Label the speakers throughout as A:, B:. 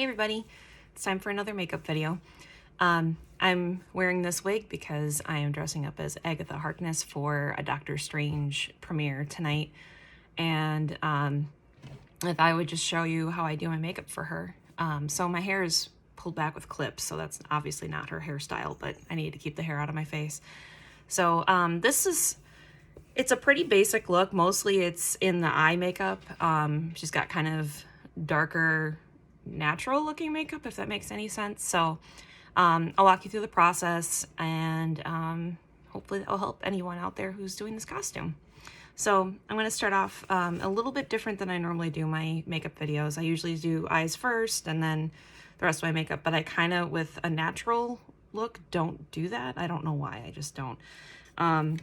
A: Hey everybody, it's time for another makeup video. I'm wearing this wig because I am dressing up as Agatha Harkness for a Doctor Strange premiere tonight. And if I would just show you how I do my makeup for her. So my hair is pulled back with clips, so that's obviously not her hairstyle, but I need to keep the hair out of my face. So it's a pretty basic look. Mostly it's in the eye makeup. She's got kind of darker, natural looking makeup, if that makes any sense. So I'll walk you through the process, and hopefully that'll help anyone out there who's doing this costume. So I'm going to start off a little bit different than I normally do my makeup videos. I usually do eyes first and then the rest of my makeup, but I kind of, with a natural look, don't do that. I don't know why, I just don't. So I'm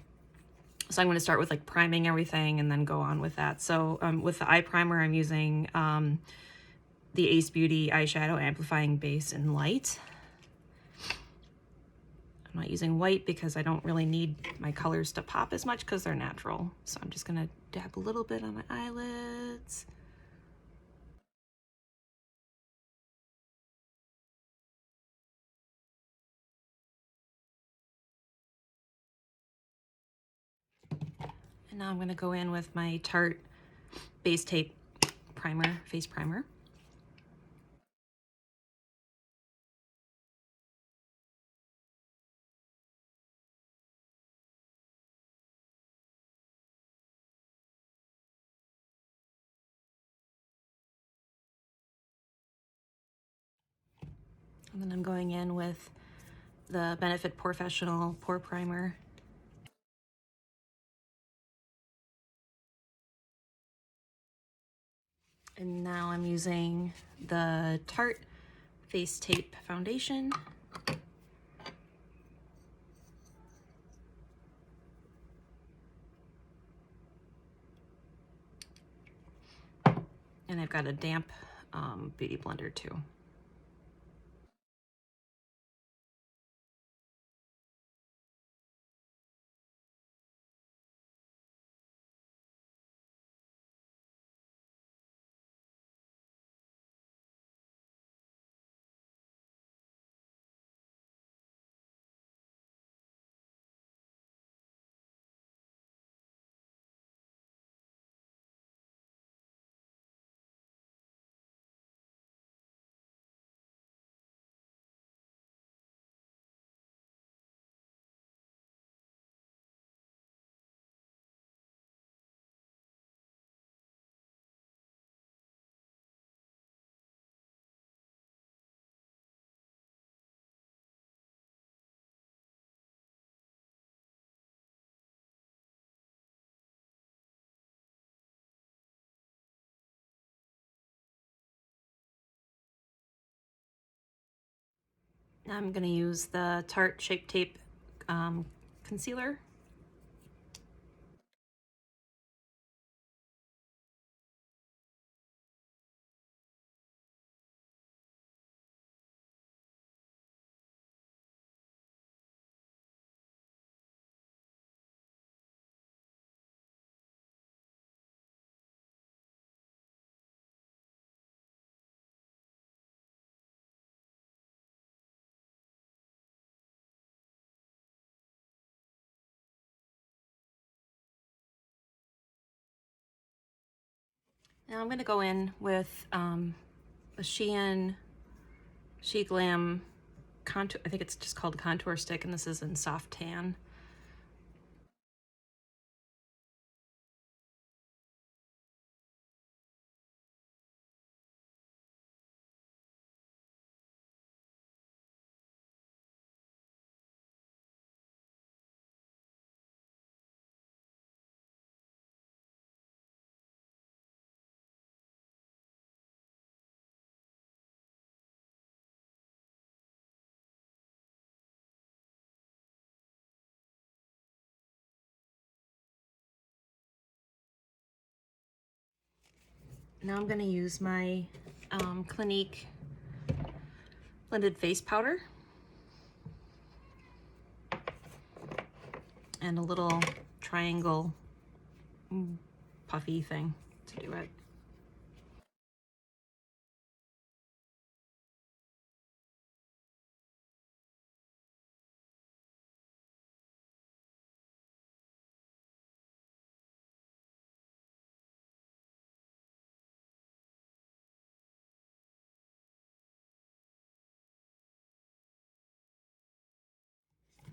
A: going to start with like priming everything and then go on with that. So with the eye primer, I'm using the Ace Beauty eyeshadow amplifying base in light. I'm not using white because I don't really need my colors to pop as much because they're natural. So I'm just gonna dab a little bit on my eyelids. And now I'm gonna go in with my Tarte Base Tape primer, face primer. And then I'm going in with the Benefit POREfessional Pore Primer. And now I'm using the Tarte Face Tape Foundation. And I've got a damp beauty blender too. Now I'm going to use the Tarte Shape Tape concealer. Now I'm going to go in with a SHEGLAM contour, I think it's just called contour stick, and this is in soft tan. Now I'm going to use my Clinique blended face powder and a little triangle puffy thing to do it.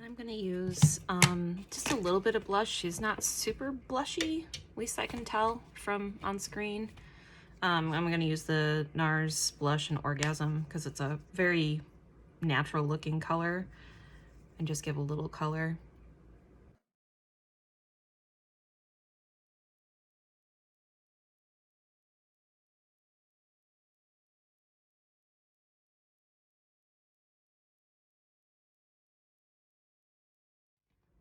A: I'm gonna use just a little bit of blush. She's not super blushy, at least I can tell from on screen. I'm gonna use the NARS blush in Orgasm because it's a very natural looking color, and just give a little color.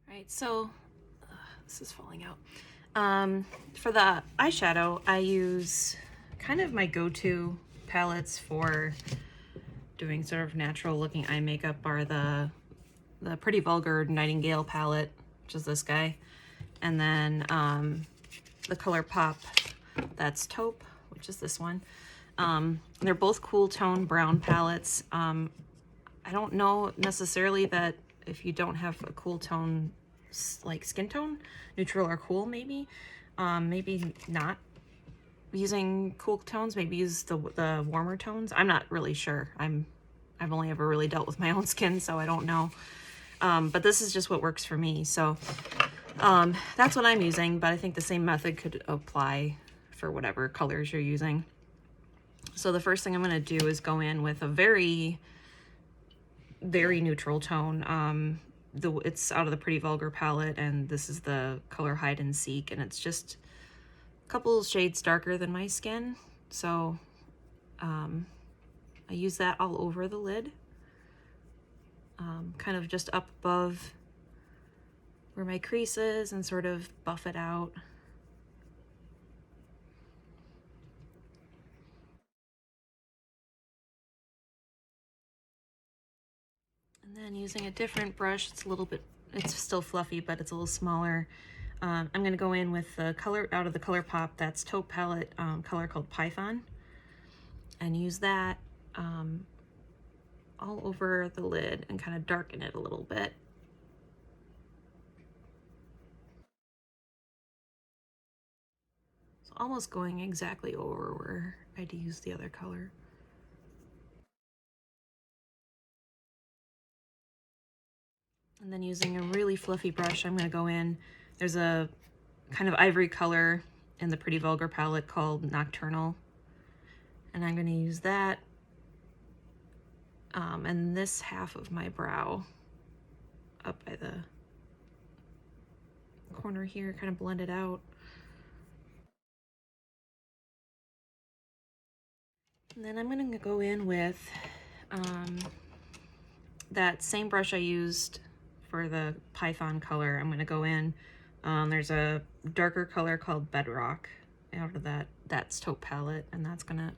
A: Right, so this is falling out. For the eyeshadow, I use kind of my go-to palettes for doing sort of natural looking eye makeup are the Pretty Vulgar Nightingale palette, which is this guy, and then the ColourPop, that's Taupe, which is this one. They're both cool tone brown palettes. I don't know necessarily that if you don't have a cool tone, like skin tone, neutral or cool, maybe not using cool tones, maybe use the warmer tones. I'm not really sure. I've only ever really dealt with my own skin, so I don't know. But this is just what works for me. So that's what I'm using, but I think the same method could apply for whatever colors you're using. So the first thing I'm going to do is go in with a very, very neutral tone. It's out of the Pretty Vulgar palette, and this is the color Hide and Seek, and it's just a couple shades darker than my skin. So I use that all over the lid, kind of just up above where my crease is, and sort of buff it out. And then using a different brush, it's still fluffy, but it's a little smaller. I'm gonna go in with the color out of the ColourPop, that's Taupe palette, color called Python, and use that all over the lid and kind of darken it a little bit. So almost going exactly over where I'd use the other color. And then using a really fluffy brush, I'm gonna go in, there's a kind of ivory color in the Pretty Vulgar palette called Nocturnal, and I'm gonna use that and this half of my brow up by the corner here, kind of blend it out. And then I'm gonna go in with that same brush I used for the Python color. I'm gonna go in, there's a darker color called Bedrock out of that's Taupe palette, and that's gonna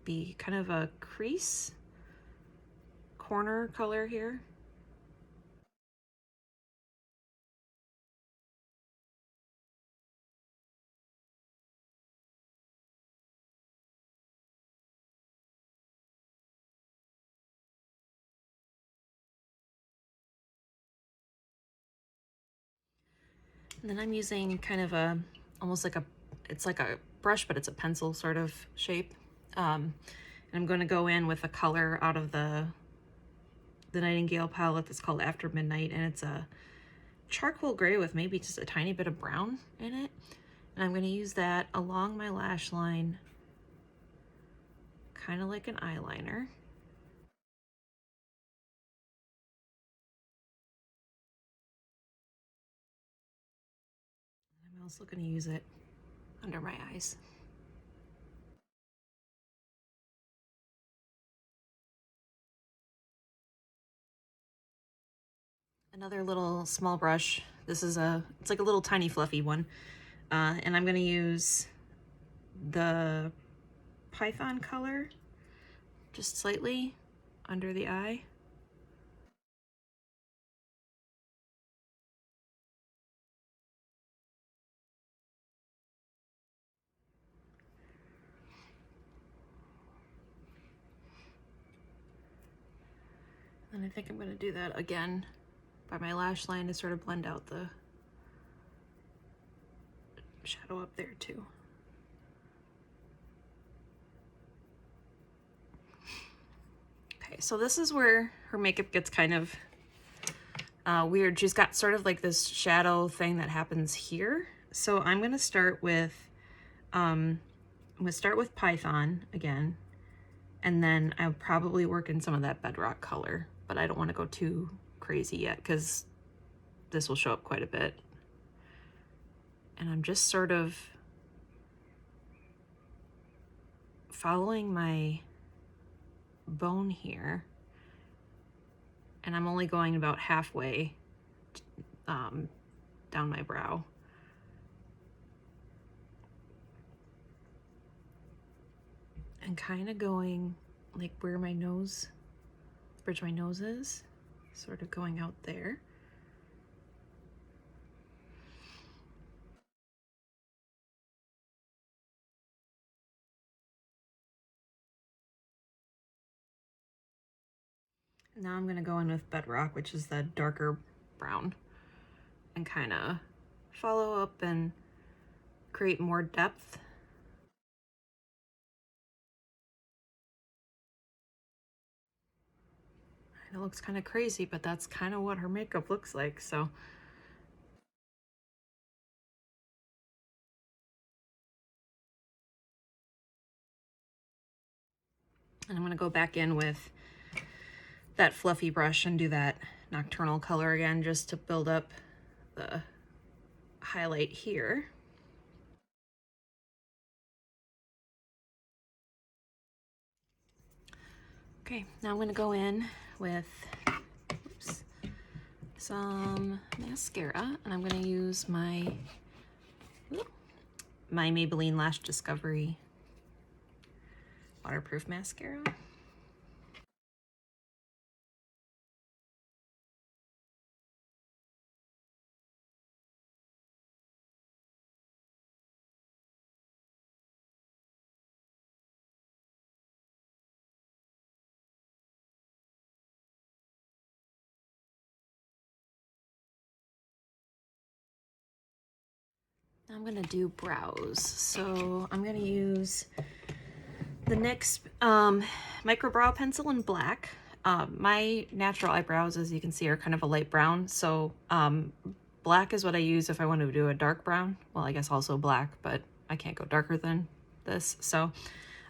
A: be kind of a crease corner color here. And then I'm using kind of almost like it's like a brush, but it's a pencil sort of shape. And I'm going to go in with a color out of the Nightingale palette that's called After Midnight, and it's a charcoal gray with maybe just a tiny bit of brown in it. And I'm going to use that along my lash line, kind of like an eyeliner. I'm also going to use it under my eyes. Another little small brush. This is it's like a little tiny fluffy one. And I'm gonna use the Python color just slightly under the eye. And I think I'm gonna do that again by my lash line to sort of blend out the shadow up there too. Okay, so this is where her makeup gets kind of weird. She's got sort of like this shadow thing that happens here. So I'm gonna start with Python again, and then I'll probably work in some of that bedrock color, but I don't want to go too crazy yet because this will show up quite a bit. And I'm just sort of following my bone here, and I'm only going about halfway down my brow. And kind of going like where my nose, bridge my nose is, sort of going out there. Now I'm gonna go in with Bedrock, which is the darker brown, and kind of follow up and create more depth. It looks kind of crazy, but that's kind of what her makeup looks like, so. And I'm gonna go back in with that fluffy brush and do that nocturnal color again, just to build up the highlight here. Okay, now I'm gonna go in with some mascara, and I'm gonna use my Maybelline Lash Discovery waterproof mascara. I'm gonna do brows. So I'm gonna use the NYX micro brow pencil in black. My natural eyebrows, as you can see, are kind of a light brown. So black is what I use if I want to do a dark brown. Well, I guess also black, but I can't go darker than this. So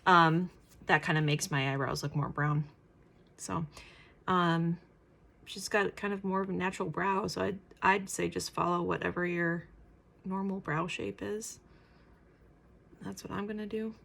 A: that kind of makes my eyebrows look more brown. So she's got kind of more of a natural brow. So I'd say just follow whatever your normal brow shape is. That's what I'm gonna do.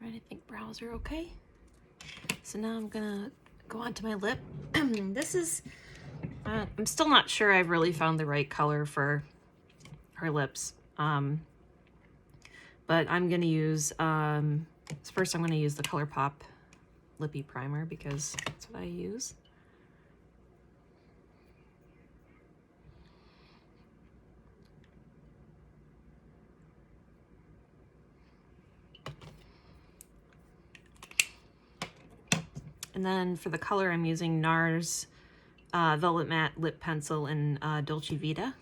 A: Right, I think brows are okay. So now I'm gonna go on to my lip. This is, I'm still not sure I've really found the right color for her lips. But I'm gonna use, first I'm gonna use the ColourPop Lippie primer because that's what I use. And then for the color, I'm using NARS Velvet Matte Lip Pencil in Dolce Vita.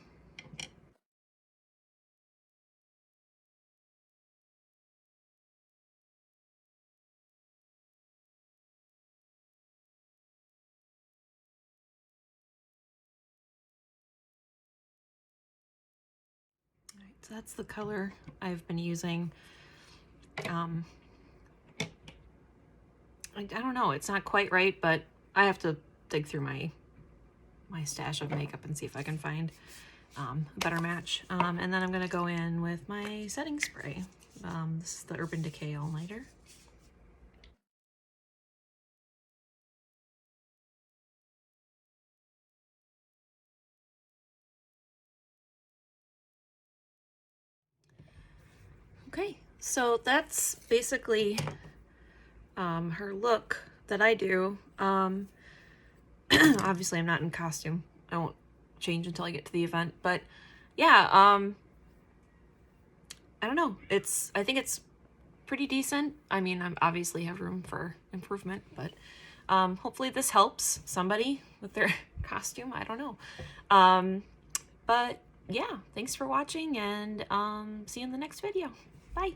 A: All right, so that's the color I've been using. I don't know, it's not quite right, but I have to dig through my stash of makeup and see if I can find a better match. And then I'm gonna go in with my setting spray. This is the Urban Decay All Nighter. Okay, so that's basically her look that I do. Obviously I'm not in costume. I won't change until I get to the event, but yeah, I don't know. I think it's pretty decent. I mean, I obviously have room for improvement, but hopefully this helps somebody with their costume. I don't know. But yeah, thanks for watching, and see you in the next video. Bye.